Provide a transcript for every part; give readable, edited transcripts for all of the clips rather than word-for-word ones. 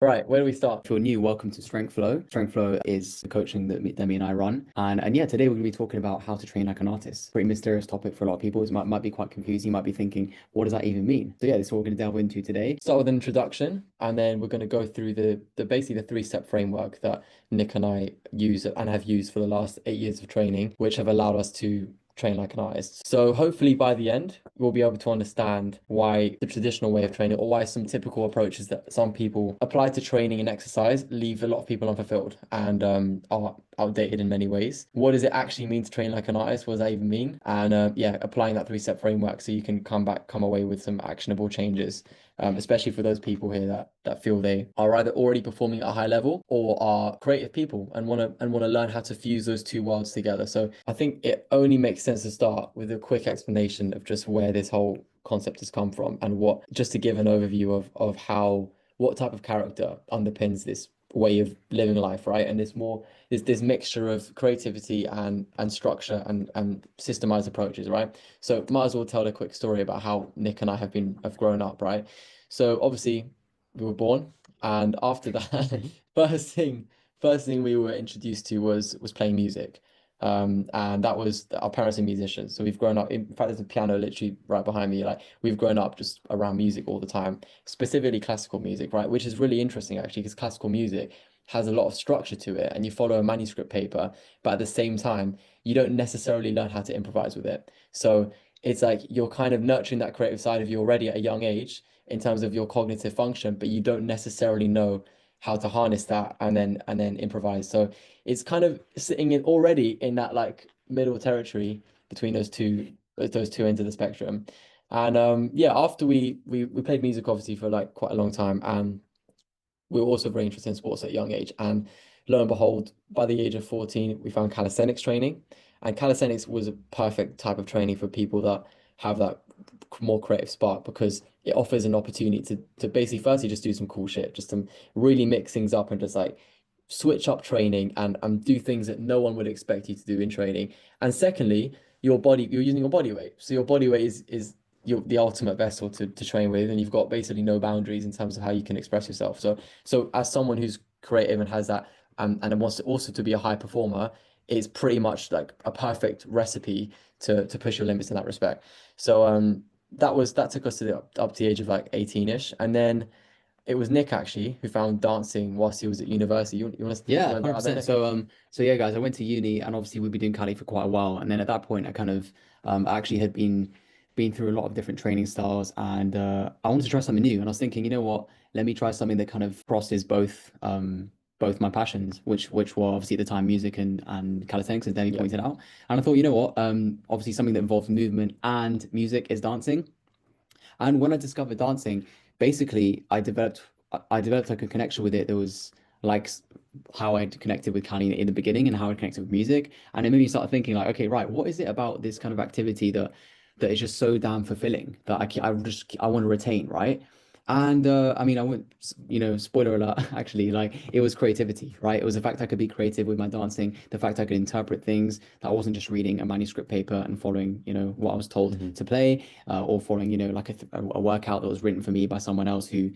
Right, where do we start? If you're new, welcome to StrengthFlow. StrengthFlow is the coaching that Demi and I run. And yeah, today we're going to be talking about how to train like an artist. Pretty mysterious topic for a lot of people. It might be quite confusing. You might be thinking, what does that even mean? So yeah, this is what we're going to delve into today. Start with an introduction, and then we're going to go through the basically the three-step framework that Nick and I use and have used for the last 8 years of training, which have allowed us to train like an artist. So hopefully by the end, we'll be able to understand why the traditional way of training or why some typical approaches that some people apply to training and exercise leave a lot of people unfulfilled and are outdated in many ways. What does it actually mean to train like an artist? What does that even mean? And yeah, applying that three-step framework so you can come away with some actionable changes. Especially for those people here that feel they are either already performing at a high level or are creative people and want to learn how to fuse those two worlds together. So I think it only makes sense to start with a quick explanation of just where this whole concept has come from and what, just to give an overview of how what type of character underpins this way of living life, right? And it's more this mixture of creativity and structure and systemized approaches, right? So might as well tell a quick story about how Nick and I have grown up, right? So obviously we were born, and after that, first thing we were introduced to was playing music. And that was our parents are musicians. So we've grown up, in fact, there's a piano literally right behind me. Like we've grown up just around music all the time, specifically classical music, right? Which is really interesting actually, because classical music has a lot of structure to it and you follow a manuscript paper, but at the same time, you don't necessarily learn how to improvise with it. So it's like you're kind of nurturing that creative side of you already at a young age in terms of your cognitive function, but you don't necessarily know how to harness that and then improvise. So it's kind of sitting in already in that like middle territory between those two ends of the spectrum. And yeah, after we played music obviously for like quite a long time, and we were also very interested in sports at a young age. And lo and behold, by the age of 14, we found calisthenics training. And calisthenics was a perfect type of training for people that have that more creative spark because it offers an opportunity to basically firstly just do some cool shit, just to really mix things up and just like switch up training and do things that no one would expect you to do in training. And secondly, you're using your body weight. So your body weight is the ultimate vessel to train with, and you've got basically no boundaries in terms of how you can express yourself. So as someone who's creative and has that and wants to also to be a high performer, it's pretty much like a perfect recipe to push your limits in that respect. So that took us to up to the age of like 18-ish. And then it was Nick actually who found dancing whilst he was at university. You want to Yeah, learn about that, 100%. Nick? So yeah, guys, I went to uni and obviously we've been doing Cali for quite a while. And then at that point, I kind of I actually had been through a lot of different training styles and I wanted to try something new. And I was thinking, you know what, let me try something that kind of crosses both my passions, which were obviously at the time music and calisthenics, as Danny Yeah. pointed out. And I thought, you know what, obviously something that involves movement and music is dancing. And when I discovered dancing, basically I developed like a connection with it. There was like how I connected with Cali in the beginning and how I connected with music. And it made me start thinking like, okay, right, what is it about this kind of activity that is just so damn fulfilling that I want to retain, right? And I mean, I wouldn't, spoiler alert, actually, like it was creativity, right? It was the fact I could be creative with my dancing, the fact I could interpret things, that I wasn't just reading a manuscript paper and following, what I was told to play, or following, like a workout that was written for me by someone else who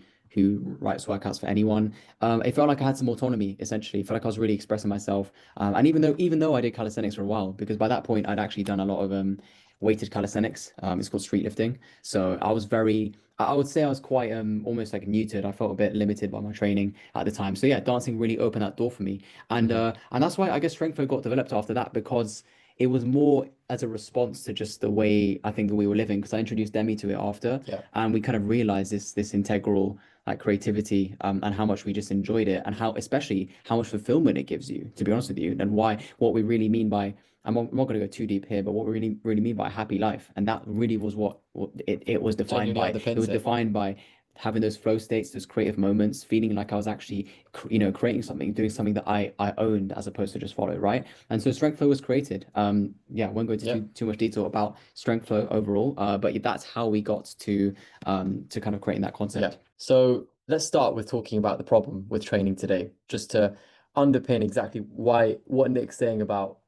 writes workouts for anyone. It felt like I had some autonomy, essentially. It felt like I was really expressing myself. And even though I did calisthenics for a while, because by that point I'd actually done a lot of weighted calisthenics. It's called street lifting. So I would say I was quite almost like muted. I felt a bit limited by my training at the time. So yeah, dancing really opened that door for me. And that's why I guess StrengthFlow got developed after that, because it was more as a response to just the way I think that we were living. Because I introduced Demi to it after, Yeah. and we kind of realized this integral like creativity, and how much we just enjoyed it, and how especially how much fulfillment it gives you, to be honest with you, and why what we really mean by I'm not going to go too deep here, but what we really mean by a happy life, and that really was what it was defined Genuinely by. It underpins was it. defined by having those flow states, those creative moments, feeling like I was actually, creating something, doing something that I owned as opposed to just follow, right? And so StrengthFlow was created. Yeah, I won't go into Yeah. too much detail about StrengthFlow overall, but that's how we got to kind of creating that Yeah. concept. So let's start with talking about the problem with training today, just to underpin exactly what Nick's saying about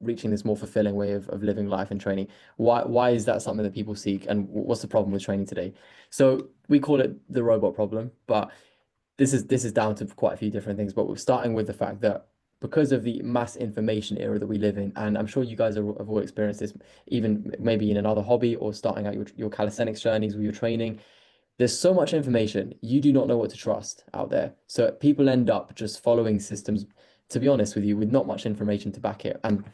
reaching this more fulfilling way of living life and training. Why is that something that people seek, and what's the problem with training today? So we call it the robot problem, but this is down to quite a few different things, but we're starting with the fact that because of the mass information era that we live in, and I'm sure you guys have all experienced this, even maybe in another hobby or starting out your calisthenics journeys with your training, there's so much information, you do not know what to trust out there. So people end up just following systems, to be honest with you, with not much information to back it. And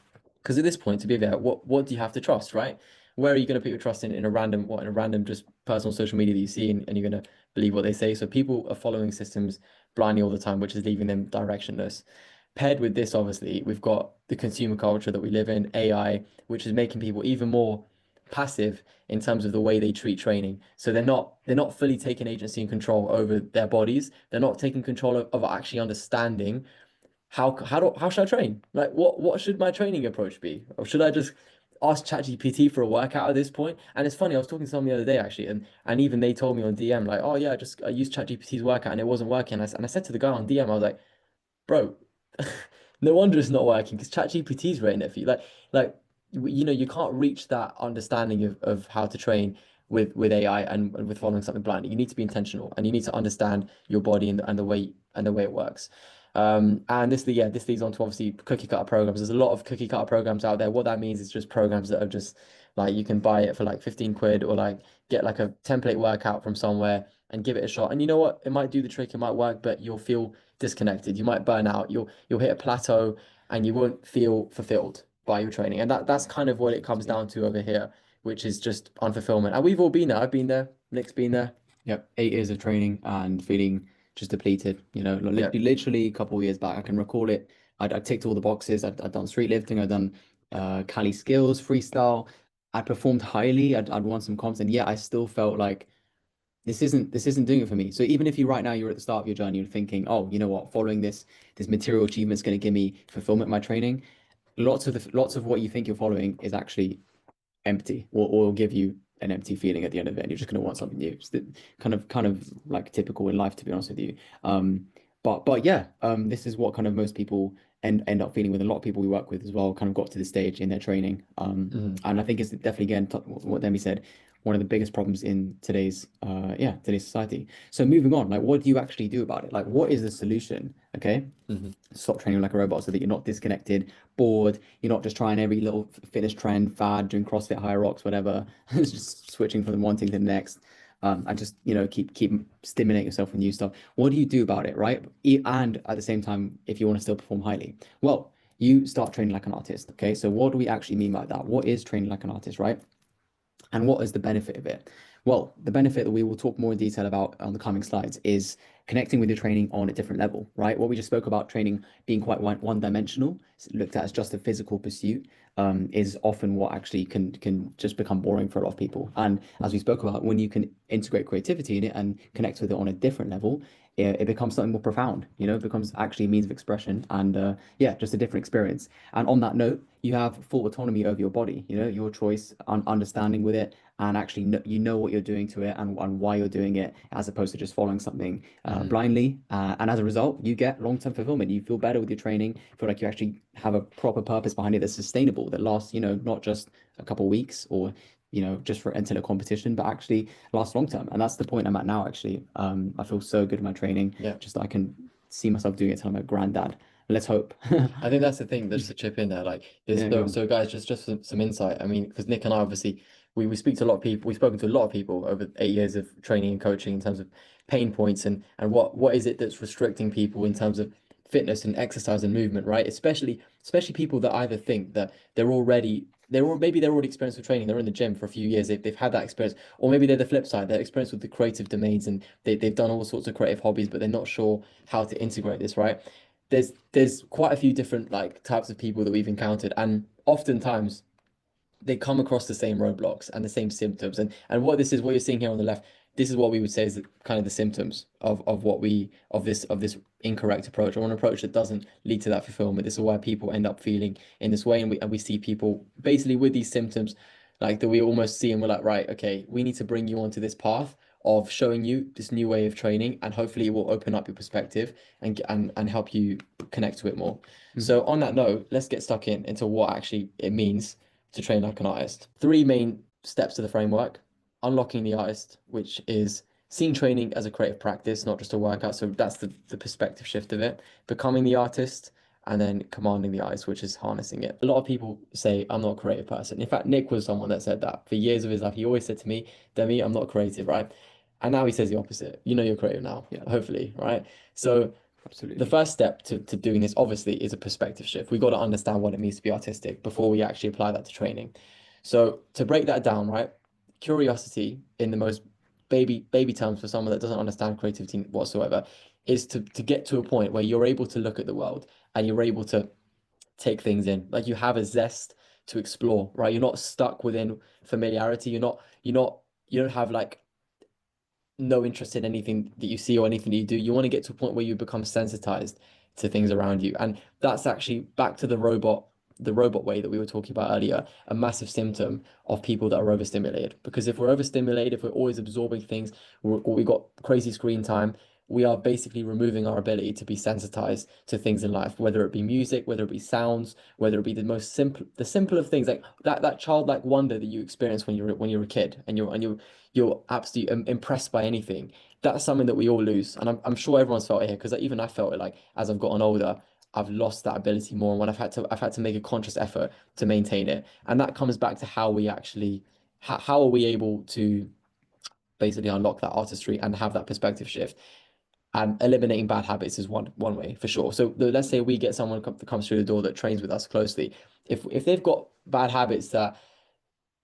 because at this point, to be fair, what do you have to trust, right? Where are you going to put your trust in a random, in a random just personal social media that you see, and you're going to believe what they say? So people are following systems blindly all the time, which is leaving them directionless. Paired with this, obviously, we've got the consumer culture that we live in, AI, which is making people even more passive in terms of the way they treat training. So they're not fully taking agency and control over their bodies. They're not taking control of actually understanding how should I train? Like what should my training approach be? Or should I just ask ChatGPT for a workout at this point? And it's funny, I was talking to someone the other day actually, and even they told me on DM like, oh yeah, I used ChatGPT's workout and it wasn't working. And I said to the guy on DM, I was like, bro, no wonder it's not working because ChatGPT's rating it for you. Like you can't reach that understanding of how to train with AI and with following something blindly. You need to be intentional and you need to understand your body and the way it works. And this leads on to obviously cookie cutter programs. There's a lot of cookie cutter programs out there. What that means is just programs that are just like you can buy it for like 15 quid or like get like a template workout from somewhere and give it a shot. And you know what? It might do the trick, it might work, but you'll feel disconnected. You might burn out. You'll hit a plateau and you won't feel fulfilled by your training. And that's kind of what it comes down to over here, which is just unfulfillment. And we've all been there. I've been there. Nic's been there. Yep, 8 years of training and feeling just depleted. Yeah. Literally a couple of years back, I can recall it. I ticked all the boxes. I'd done street lifting. I'd done Cali skills, freestyle. I performed highly. I'd won some comps, and yet I still felt like this isn't doing it for me. So even if you right now you're at the start of your journey, you're thinking, oh, you know what, following this material achievement is going to give me fulfillment in my training. Lots of what you think you're following is actually empty or will give you an empty feeling at the end of it, and you're just going to want something new. It's kind of like typical in life, to be honest with you. But yeah, this is what kind of most people end up feeling with. A lot of people we work with as well kind of got to this stage in their training. And I think it's definitely, again, what Demi said, one of the biggest problems in today's society. So moving on, like, what do you actually do about it? Like, what is the solution? Okay. Stop training like a robot so that you're not disconnected, bored. You're not just trying every little fitness trend, fad, doing CrossFit, high rocks, whatever. It's just switching from one thing to the next. And just keep stimulate yourself with new stuff. What do you do about it, right? And at the same time, if you want to still perform highly, well, you start training like an artist. Okay, so what do we actually mean by that? What is training like an artist, right? And what is the benefit of it? Well, the benefit that we will talk more in detail about on the coming slides is connecting with your training on a different level, right? What we just spoke about training being quite one-dimensional, looked at as just a physical pursuit, is often what actually can just become boring for a lot of people. And as we spoke about, when you can integrate creativity in it and connect with it on a different level, it becomes something more profound. It becomes actually a means of expression and just a different experience. And on that note, you have full autonomy over your body, your choice, understanding with it, and actually know what you're doing to it and why you're doing it, as opposed to just following something blindly. And as a result, you get long-term fulfillment. You feel better with your training, feel like you actually have a proper purpose behind it that's sustainable, that lasts, not just a couple of weeks or just for until a competition, but actually lasts long term. And that's the point I'm at now, actually. I feel so good with my training. Yeah. Just that I can see myself doing it till I'm a granddad. Let's hope. I think that's the thing, just to chip in there. Like this, Yeah, so guys, just some insight. I mean, because Nic and I obviously we speak to a lot of people, we've spoken to a lot of people over 8 years of training and coaching in terms of pain points and what is it that's restricting people in terms of fitness and exercise and movement, right? Especially people that either think that maybe they're already experienced with training, they're in the gym for a few years, they've had that experience, or maybe they're the flip side, they're experienced with the creative domains and they've done all sorts of creative hobbies, but they're not sure how to integrate this, right? There's quite a few different like types of people that we've encountered, and oftentimes they come across the same roadblocks and the same symptoms. And what you're seeing here on the left, this is what we would say is kind of the symptoms of this incorrect approach, or an approach that doesn't lead to that fulfillment. This is why people end up feeling in this way, and we see people basically with these symptoms, like that we almost see and we're like, right, okay, we need to bring you onto this path of showing you this new way of training, and hopefully it will open up your perspective and help you connect to it more. So on that note, let's get stuck into what actually it means to train like an artist. 3 main steps to the framework: unlocking the artist, which is seeing training as a creative practice, not just a workout. So that's the perspective shift of it, becoming the artist and then commanding the eyes, which is harnessing it. A lot of people say, I'm not a creative person. In fact, Nick was someone that said that for years of his life. He always said to me, Demi, I'm not creative, right? And now he says the opposite. You know you're creative now, hopefully, right? So Absolutely. the first step to doing this, obviously, is a perspective shift. We've got to understand what it means to be artistic before we actually apply that to training. So to break that down, right? Curiosity in the most baby terms for someone that doesn't understand creativity whatsoever is to get to a point where you're able to look at the world and you're able to take things in. Like you have a zest to explore, right? You're not stuck within familiarity. You don't have like no interest in anything that you see or anything that you do. You want to get to a point where you become sensitized to things around you. And that's actually back to the robot way that we were talking about earlier, a massive symptom of people that are overstimulated. Because if we're overstimulated, if we're always absorbing things, or we got crazy screen time, we are basically removing our ability to be sensitized to things in life, whether it be music, whether it be sounds, whether it be the simple of things, like that childlike wonder that you experience when you're a kid and you're absolutely impressed by anything. That's something that we all lose, and I'm sure everyone's felt it here, because even I felt it, like as I've gotten older, I've lost that ability more, and when I've had to make a conscious effort to maintain it. And that comes back to how we actually how are we able to basically unlock that artistry and have that perspective shift. And eliminating bad habits is one way for sure. So let's say we get someone that comes through the door that trains with us closely. If they've got bad habits that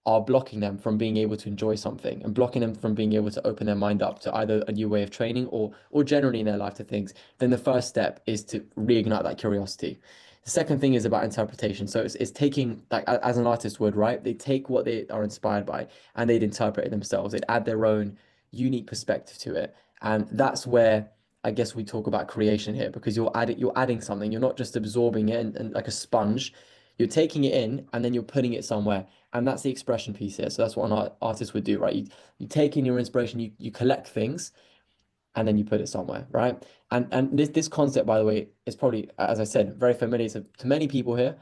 are blocking them from being able to enjoy something and blocking them from being able to open their mind up to either a new way of training or generally in their life to things, then the first step is to reignite that curiosity. The second thing is about interpretation. So it's taking, like as an artist would, right? They take what they are inspired by and they'd interpret it themselves. They'd add their own unique perspective to it. And that's where I guess we talk about creation here, because you're adding something. You're not just absorbing it and like a sponge. You're taking it in and then you're putting it somewhere. And that's the expression piece here. So that's what an artist would do, right? You take in your inspiration, you collect things, and then you put it somewhere, right? And this concept, by the way, is probably, as I said, very familiar to many people here.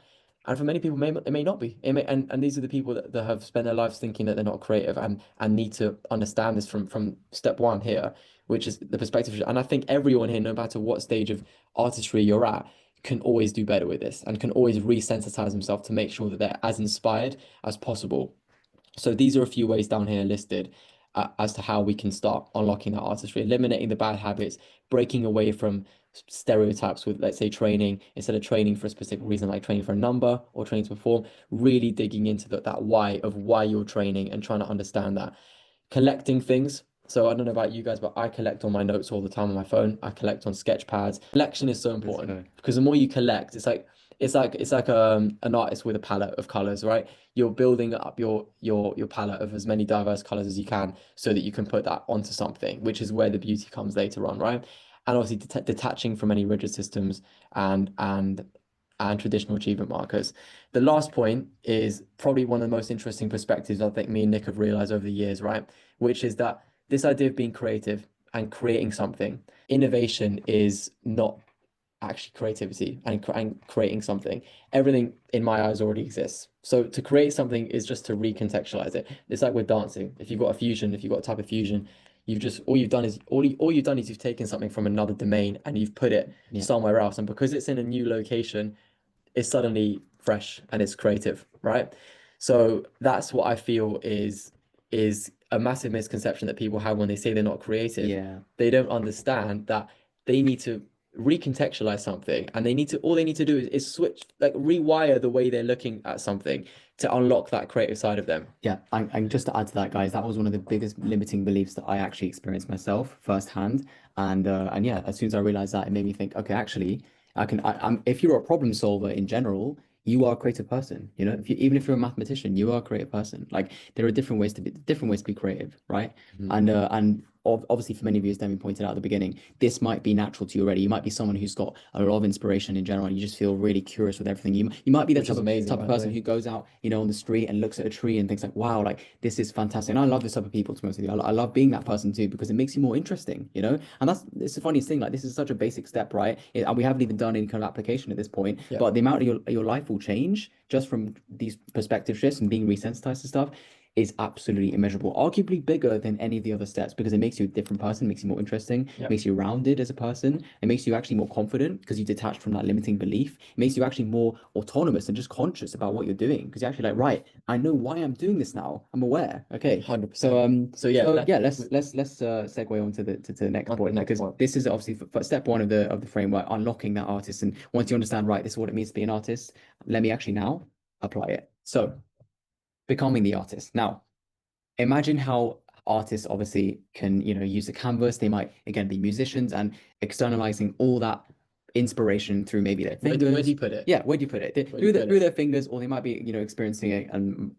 And for many people, it may not be. And these are the people that have spent their lives thinking that they're not creative and need to understand this from step one here, which is the perspective. And I think everyone here, no matter what stage of artistry you're at, can always do better with this and can always resensitize themselves to make sure that they're as inspired as possible. So these are a few ways down here listed as to how we can start unlocking that artistry, eliminating the bad habits, breaking away from stereotypes with, let's say, training. Instead of training for a specific reason, like training for a number or training to perform, really digging into that why of why you're training and trying to understand that. Collecting things. So I don't know about you guys, but I collect on my notes all the time on my phone. I collect on sketch pads. Collection is so important because the more you collect, it's like an artist with a palette of colors, right? You're building up your palette of as many diverse colors as you can so that you can put that onto something, which is where the beauty comes later on, right? And obviously detaching from any rigid systems and traditional achievement markers. The last point is probably one of the most interesting perspectives I think me and Nick have realized over the years, right? Which is that this idea of being creative and creating something, innovation is not actually creativity and creating something. Everything in my eyes already exists. So to create something is just to recontextualize it. It's like with dancing. If you've got a fusion, if you've got a type of fusion, all you've done is you've taken something from another domain and you've put it somewhere else. And because it's in a new location, it's suddenly fresh and it's creative, right? So that's what I feel is a massive misconception that people have when they say they're not creative. Yeah. They don't understand that they need to recontextualize something and all they need to do is switch, like rewire the way they're looking at something to unlock that creative side of them. Yeah, and just to add to that, guys, that was one of the biggest limiting beliefs that I actually experienced myself firsthand. And yeah, as soon as I realized that, it made me think, okay, actually, I'm if you're a problem solver in general, you are a creative person. You know, even if you're a mathematician, you are a creative person. Like there are different ways to be creative, right? And obviously for many of you, as Demi pointed out at the beginning, this might be natural to you already. You might be someone who's got a lot of inspiration in general, and you just feel really curious with everything. You might be the type of person who goes out, on the street and looks at a tree and thinks like, wow, like this is fantastic. And I love this type of people, to be honest with you. I love being that person too, because it makes you more interesting, And it's the funniest thing. Like this is such a basic step, right? And we haven't even done any kind of application at this point, but the amount of your life will change just from these perspective shifts and being resensitized to stuff. is absolutely immeasurable, arguably bigger than any of the other steps, because it makes you a different person, makes you more interesting, makes you rounded as a person, it makes you actually more confident because you detach from that limiting belief. It makes you actually more autonomous and just conscious about what you're doing, because you're actually like, right, I know why I'm doing this now. I'm aware. Okay. 100%. So yeah, let's segue on to the next point, because this is obviously for step one of the framework, unlocking that artist. And once you understand, right, this is what it means to be an artist, let me actually now apply it. So becoming the artist. Now, imagine how artists obviously can, use the canvas. They might, again, be musicians and externalizing all that inspiration through maybe their fingers. Where do you put it? Yeah, where do you put it? Through their fingers, or they might be, experiencing it and,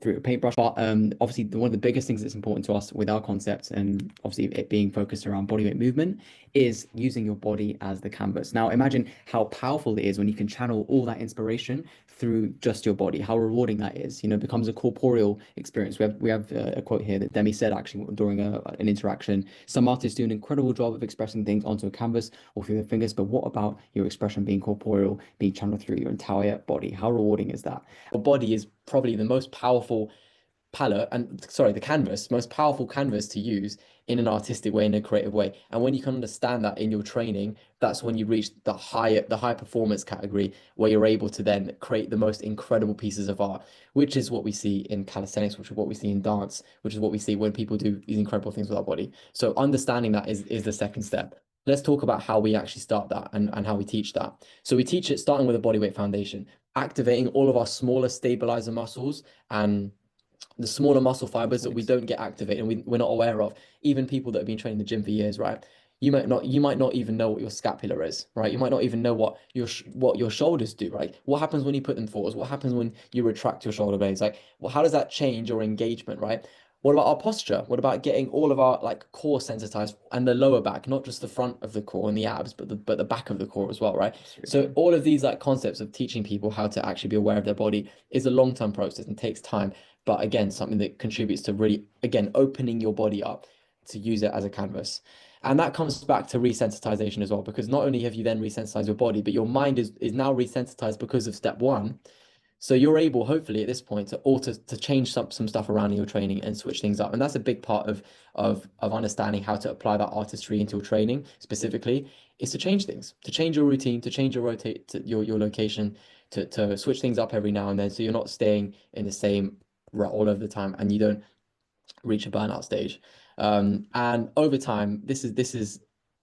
through a paintbrush. But obviously, one of the biggest things that's important to us with our concepts, and obviously it being focused around bodyweight movement, is using your body as the canvas. Now, imagine how powerful it is when you can channel all that inspiration through just your body, how rewarding that is. It becomes a corporeal experience. We have a quote here that Demi said actually during an interaction. Some artists do an incredible job of expressing things onto a canvas or through their fingers, but what about your expression being corporeal, being channeled through your entire body? How rewarding is that? Your body is probably the most powerful the canvas, most powerful canvas to use in an artistic way, in a creative way. And when you can understand that in your training, that's when you reach the high performance category, where you're able to then create the most incredible pieces of art, which is what we see in calisthenics, which is what we see in dance, which is what we see when people do these incredible things with our body. So understanding that is the second step. Let's talk about how we actually start that and how we teach that. So we teach it starting with a bodyweight foundation, activating all of our smaller stabilizer muscles and the smaller muscle fibers that we don't get activated and we're not aware of. Even people that have been training in the gym for years, right? You might not even know what your scapula is, right? You might not even know what your shoulders do, right? What happens when you put them forwards? What happens when you retract your shoulder blades? Like, well, how does that change your engagement, right? What about our posture? What about getting all of our like core sensitized and the lower back, not just the front of the core and the abs, but the back of the core as well, right? So all of these like concepts of teaching people how to actually be aware of their body is a long-term process and takes time. But again, something that contributes to really, again, opening your body up to use it as a canvas. And that comes back to resensitization as well, because not only have you then resensitized your body, but your mind is now resensitized because of step one. So you're able, hopefully, at this point, to change some stuff around in your training and switch things up. And that's a big part of understanding how to apply that artistry into your training specifically, is to change things, to change your routine, to change your your location, to switch things up every now and then, so you're not staying in the same rut all over the time and you don't reach a burnout stage. And over time, this is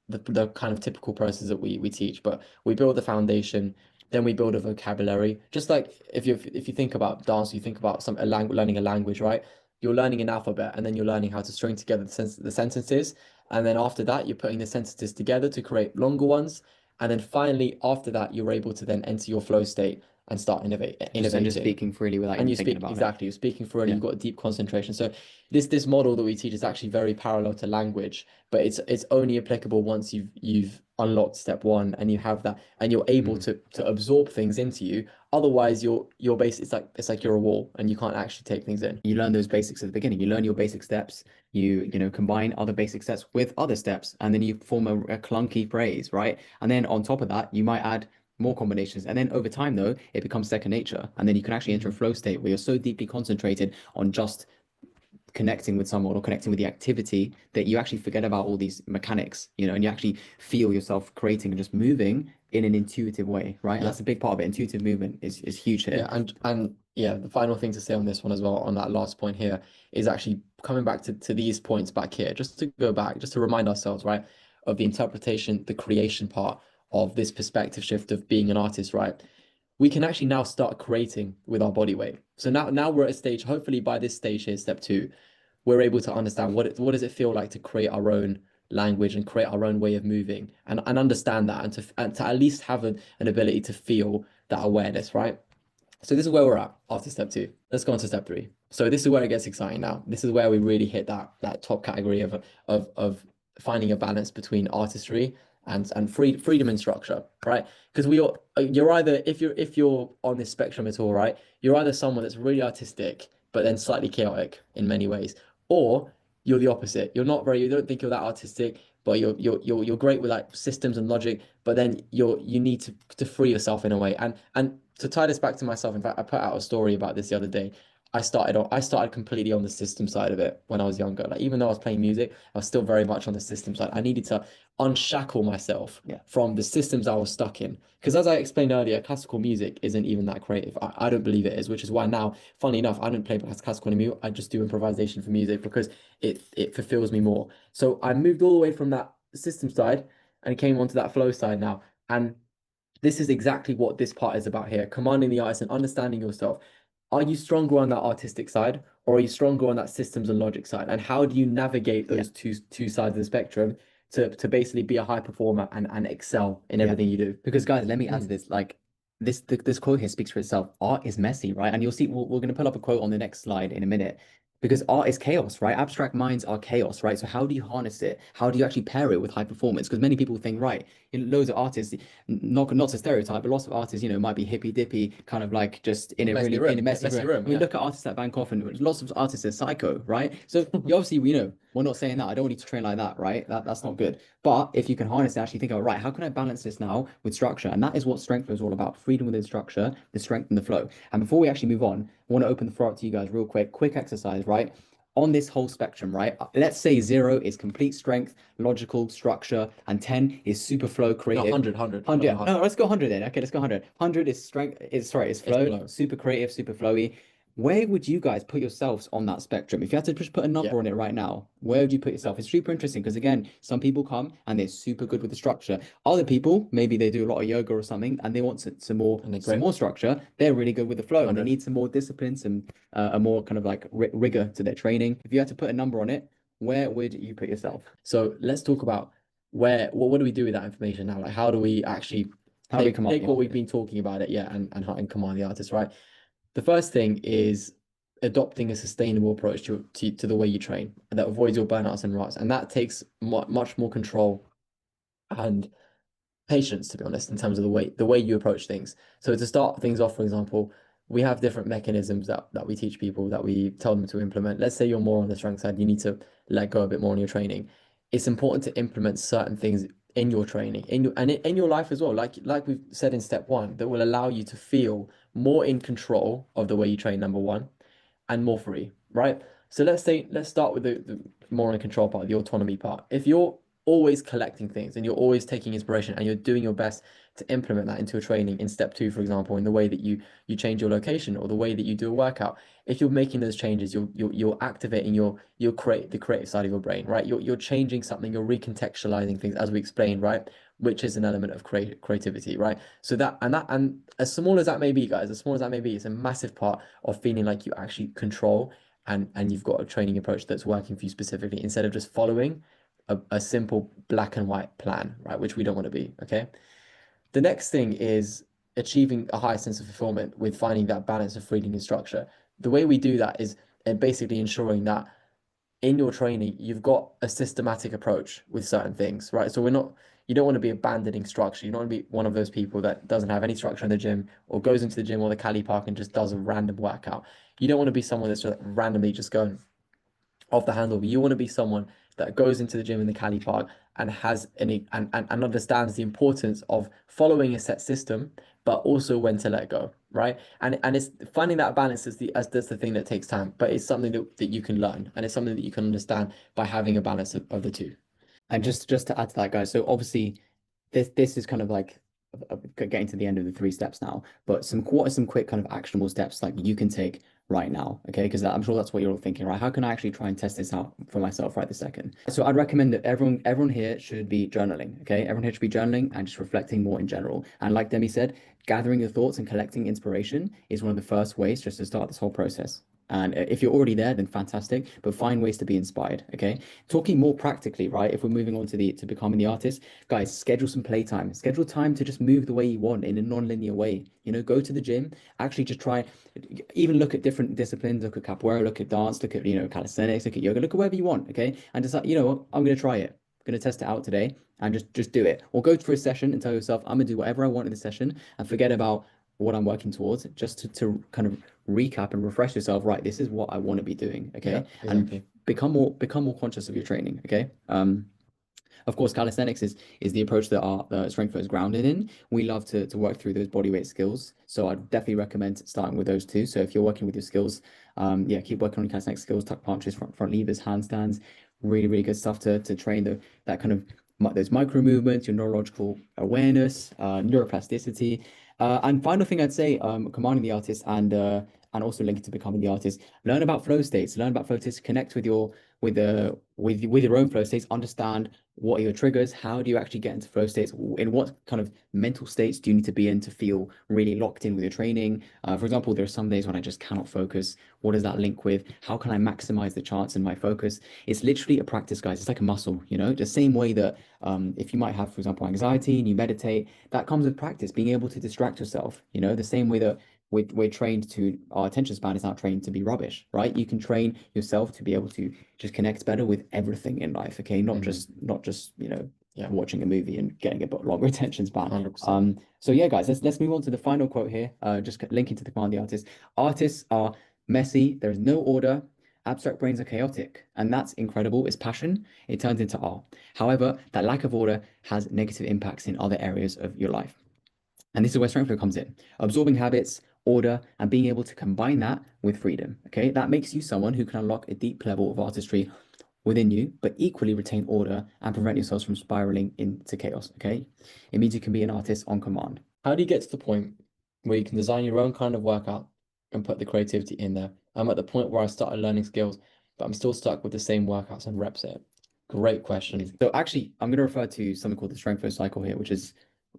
the kind of typical process that we teach, but we build the foundation, then we build a vocabulary. Just like if you think about dance, you think about learning a language, right? You're learning an alphabet, and then you're learning how to string together the sentences, and then after that, you're putting the sentences together to create longer ones, and then finally after that, you're able to then enter your flow state and start innovating. And just speaking freely without even thinking about exactly. You're speaking freely. You've got deep concentration. So this model that we teach is actually very parallel to language, but it's only applicable once you've unlocked step one and you have that and you're able to absorb things into you. Otherwise, your base it's like you're a wall and you can't actually take things in. You learn those basics at the beginning. You learn your basic steps. You combine other basic steps with other steps, and then you form a clunky phrase, right? And then on top of that, you might add more combinations. And then over time, though, it becomes second nature. And then you can actually enter a flow state where you're so deeply concentrated on just connecting with someone or connecting with the activity that you actually forget about all these mechanics, and you actually feel yourself creating and just moving in an intuitive way, right? And that's a big part of it. Intuitive movement is huge here. Yeah, and yeah, the final thing to say on this one as well, on that last point here, is actually coming back to these points back here, just to go back, just to remind ourselves, right, of the interpretation, the creation part of this perspective shift of being an artist, right? We can actually now start creating with our body weight. So now we're at a stage, hopefully by this stage here, step two, we're able to understand what does it feel like to create our own language and create our own way of moving and understand that and to at least have an ability to feel that awareness, right? So this is where we're at after step two. Let's go on to step three. So this is where it gets exciting now. This is where we really hit that top category of finding a balance between artistry and freedom and structure, right? Because you're either if you're on this spectrum at all, right? You're either someone that's really artistic but then slightly chaotic in many ways, or you're the opposite. You don't think you're that artistic, but you're great with like systems and logic, but then you need to free yourself in a way. And to tie this back to myself, in fact, I put out a story about this the other day. I started completely on the system side of it when I was younger. Like even though I was playing music, I was still very much on the system side. I needed to unshackle myself Yeah. from the systems I was stuck in. Because as I explained earlier, classical music isn't even that creative. I don't believe it is, which is why now, funnily enough, I don't play classical anymore. I just do improvisation for music because it fulfills me more. So I moved all the way from that system side and came onto that flow side now. And this is exactly what this part is about here, commanding the artist and understanding yourself. Are you stronger on that artistic side, or are you stronger on that systems and logic side? And how do you navigate Yeah. those two sides of the spectrum to basically be a high performer and excel in everything you do? Because guys, let me add to this. Like this quote here speaks for itself. Art is messy, right? And you'll see we're going to pull up a quote on the next slide in a minute. Because art is chaos, right? Abstract minds are chaos, right? So how do you harness it? How do you actually pair it with high performance? Because many people think, right, loads of artists, not to stereotype, but lots of artists, might be hippy dippy, kind of like just in a Messy really room, in a messy messy room. room, I mean, yeah. look at artists like Van Gogh, and lots of artists are psycho, right? So you obviously, we're not saying that. I don't want you to train like that, right? That's not good. But if you can harness it, actually think about, right, how can I balance this now with structure? And that is what StrengthFlow is all about: freedom within structure, the strength and the flow. And before we actually move on, I want to open the floor up to you guys real quick exercise, right? On this whole spectrum, right? Let's say 0 is complete strength, logical structure, and 10 is super flow, No, creative. 100, 100. 100, No, yeah. No, let's go 100 then. Okay, let's go 100. 100 is strength, is it's flow, flow. super creative, super flowy. Where would you guys put yourselves on that spectrum? If you had to just put a Yeah, number on it right now, where would you put yourself? It's super interesting because, again, some people come and they're super good with the structure. Other people, maybe they do a lot of yoga or something and they want some more and they're some great. more structure. They're really good with the flow and they 100. need some more discipline, some a more kind of like rigor to their training. If you had to put a number on it, where would you put yourself? So let's talk about what do we do with that information now? Like how do we actually How do we come up take the what we've artist? been talking about it, yeah, and command the artist, right? The first thing is adopting a sustainable approach to the way you train that avoids your burnouts and ruts. And that takes much more control and patience, to be honest, in terms of the way you approach things. So to start things off, for example, we have different mechanisms that we teach people that we tell them to implement. Let's say you're more on the strength side, you need to let go a bit more in your training. It's important to implement certain things in your training, in your life as well, like we've said in step one, that will allow you to feel more in control of the way you train, number one, and more free, right? So let's start with the more in control part, the autonomy part. If you're always collecting things and you're always taking inspiration and you're doing your best to implement that into a training in step two, for example, in the way that you change your location or the way that you do a workout, if you're making those changes, you're activating your create the creative side of your brain, right? You're changing something, you're recontextualizing things as we explained, right? Which is an element of creativity, right? So that and as small as that may be, guys, as small as that may be, it's a massive part of feeling like you actually control and you've got a training approach that's working for you specifically instead of just following a simple black and white plan, right? Which we don't want to be, okay? The next thing is achieving a high sense of fulfillment with finding that balance of freedom and structure. The way we do that is basically ensuring that in your training, you've got a systematic approach with certain things, right? So you don't want to be abandoning structure. You don't want to be one of those people that doesn't have any structure in the gym or goes into the gym or the Cali Park and just does a random workout. You don't want to be someone that's just randomly just going off the handle. But you want to be someone that goes into the gym in the Cali Park and has and understands the importance of following a set system, but also when to let go, right? And it's finding that balance is that's the thing that takes time, but it's something that you can learn and it's something that you can understand by having a balance of the two. And just to add to that, guys, so obviously this is kind of like getting to the end of the 3 steps now, but what are some quick kind of actionable steps like you can take right now, okay? Because I'm sure that's what you're all thinking, right? How can I actually try and test this out for myself right this second? So I'd recommend that everyone here should be journaling, okay? Everyone here should be journaling and just reflecting more in general. And like Demi said, gathering your thoughts and collecting inspiration is one of the first ways just to start this whole process. And if you're already there, then fantastic, but find ways to be inspired, okay? Talking more practically, right? If we're moving on to becoming the artist, guys, schedule some playtime. Schedule time to just move the way you want in a non-linear way. Go to the gym, actually just try, even look at different disciplines, look at capoeira, look at dance, look at, calisthenics, look at yoga, look at whatever you want, okay? And decide, what, I'm going to try it. I'm going to test it out today and just do it. Or go for a session and tell yourself, I'm going to do whatever I want in the session and forget about what I'm working towards, just to kind of recap and refresh yourself, right? This is what I want to be doing, okay? Yeah, And exactly. become more conscious of your training, okay? Of course, calisthenics is the approach that our StrengthFlow is grounded in. We love to work through those bodyweight skills. So I'd definitely recommend starting with those two. So if you're working with your skills, yeah, keep working on your calisthenics skills, tuck punches, front levers, handstands, really, really good stuff to train that kind of those micro movements, your neurological awareness, neuroplasticity. And final thing I'd say, commanding the artist and also linked to becoming the artist, learn about flow states, connect with with your own flow states, understand what are your triggers, how do you actually get into flow states, in what kind of mental states do you need to be in to feel really locked in with your training. For example, there are some days when I just cannot focus. What does that link with? How can I maximize the chance in my focus? It's literally a practice, guys. It's like a muscle, you know, the same way that if you might have, for example, anxiety and you meditate, that comes with practice, being able to distract yourself, you know, the same way that we're trained to, our attention span is not trained to be rubbish, right? You can train yourself to be able to just connect better with everything in life, okay? Not just, you know, watching a movie and getting a bit longer attention span. 100%. So yeah, guys, let's move on to the final quote here. Just linking to the command the artist. Artists are messy, there's no order, abstract brains are chaotic, and that's incredible. It's passion, it turns into art. However, that lack of order has negative impacts in other areas of your life. And this is where StrengthFlow comes in. Absorbing habits, order, and being able to combine that with freedom. Okay, that makes you someone who can unlock a deep level of artistry within you, but equally retain order and prevent yourselves from spiraling into chaos. Okay, it means you can be an artist on command. How do you get to the point where you can design your own kind of workout and put the creativity in there? I'm at the point where I started learning skills, but I'm still stuck with the same workouts and reps it. Great question. So actually, I'm going to refer to something called the StrengthFlow cycle here, which is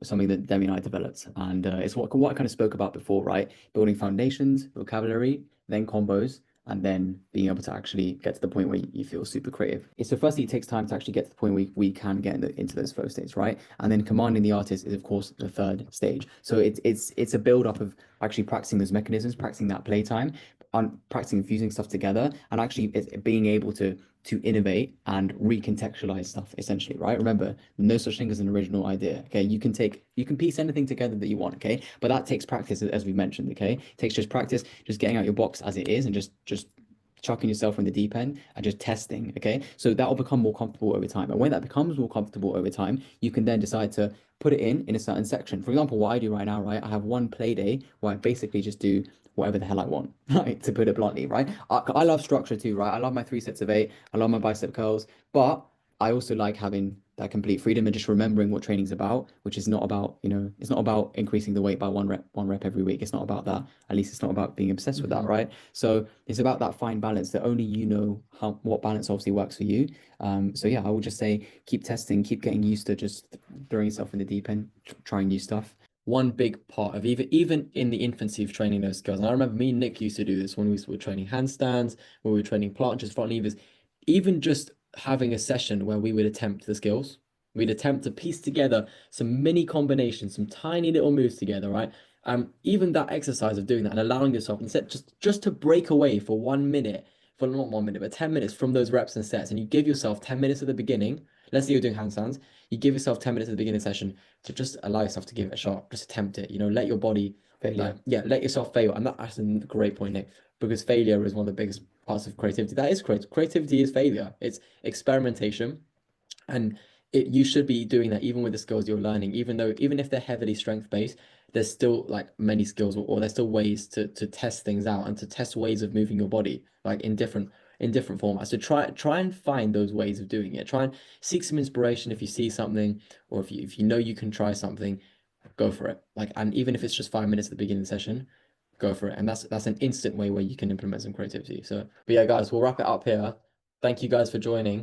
something that Demi and I developed, and it's what I kind of spoke about before, right? Building foundations, vocabulary, then combos, and then being able to actually get to the point where you feel super creative. So firstly, it takes time to actually get to the point where we can get into those flow states, right? And then commanding the artist is of course the third stage. So it's a build up of actually practicing those mechanisms, practicing that playtime, on practicing fusing stuff together, and actually being able to innovate and recontextualize stuff, essentially, right? Remember, no such thing as an original idea. Okay, you can piece anything together that you want. Okay, but that takes practice, as we mentioned. Okay, it takes just practice, just getting out your box as it is, and just chucking yourself in the deep end and just testing. Okay, so that will become more comfortable over time, and when that becomes more comfortable over time, you can then decide to put it in a certain section. For example, what I do right now, right? I have one play day where I basically just do whatever the hell I want, right? To put it bluntly, right? I love structure too, right? I love my 3 sets of 8. I love my bicep curls, but I also like having that complete freedom and just remembering what training's about, which is not about, you know, it's not about increasing the weight by one rep every week. It's not about that. At least it's not about being obsessed with that, right? So it's about that fine balance that only you know what balance obviously works for you. So yeah, I would just say keep testing, keep getting used to just throwing yourself in the deep end, trying new stuff. One big part of even in the infancy of training those skills, and I remember me and Nick used to do this when we were training handstands, when we were training planches, front levers, even just having a session where we would attempt the skills. We'd attempt to piece together some mini combinations, some tiny little moves together, right? Even that exercise of doing that and allowing yourself instead just to break away for 1 minute, for not 1 minute, but 10 minutes from those reps and sets, and you give yourself 10 minutes at the beginning. Let's say you're doing handstands, you give yourself 10 minutes at the beginning of the session to just allow yourself to give it a shot, just attempt it, you know, let your body Failure. let yourself fail. And that's a great point, Nick, because failure is one of the biggest parts of creativity. That is creativity is failure. It's experimentation, and you should be doing that even with the skills you're learning, even if they're heavily strength based, there's still like many skills, or there's still ways to test things out and to test ways of moving your body like in different formats. So try and find those ways of doing it. Try and seek some inspiration if you see something, or if you know you can try something, go for it. Like, and even if it's just 5 minutes at the beginning of the session, go for it. And that's an instant way where you can implement some creativity. So, but yeah, guys, we'll wrap it up here. Thank you guys for joining.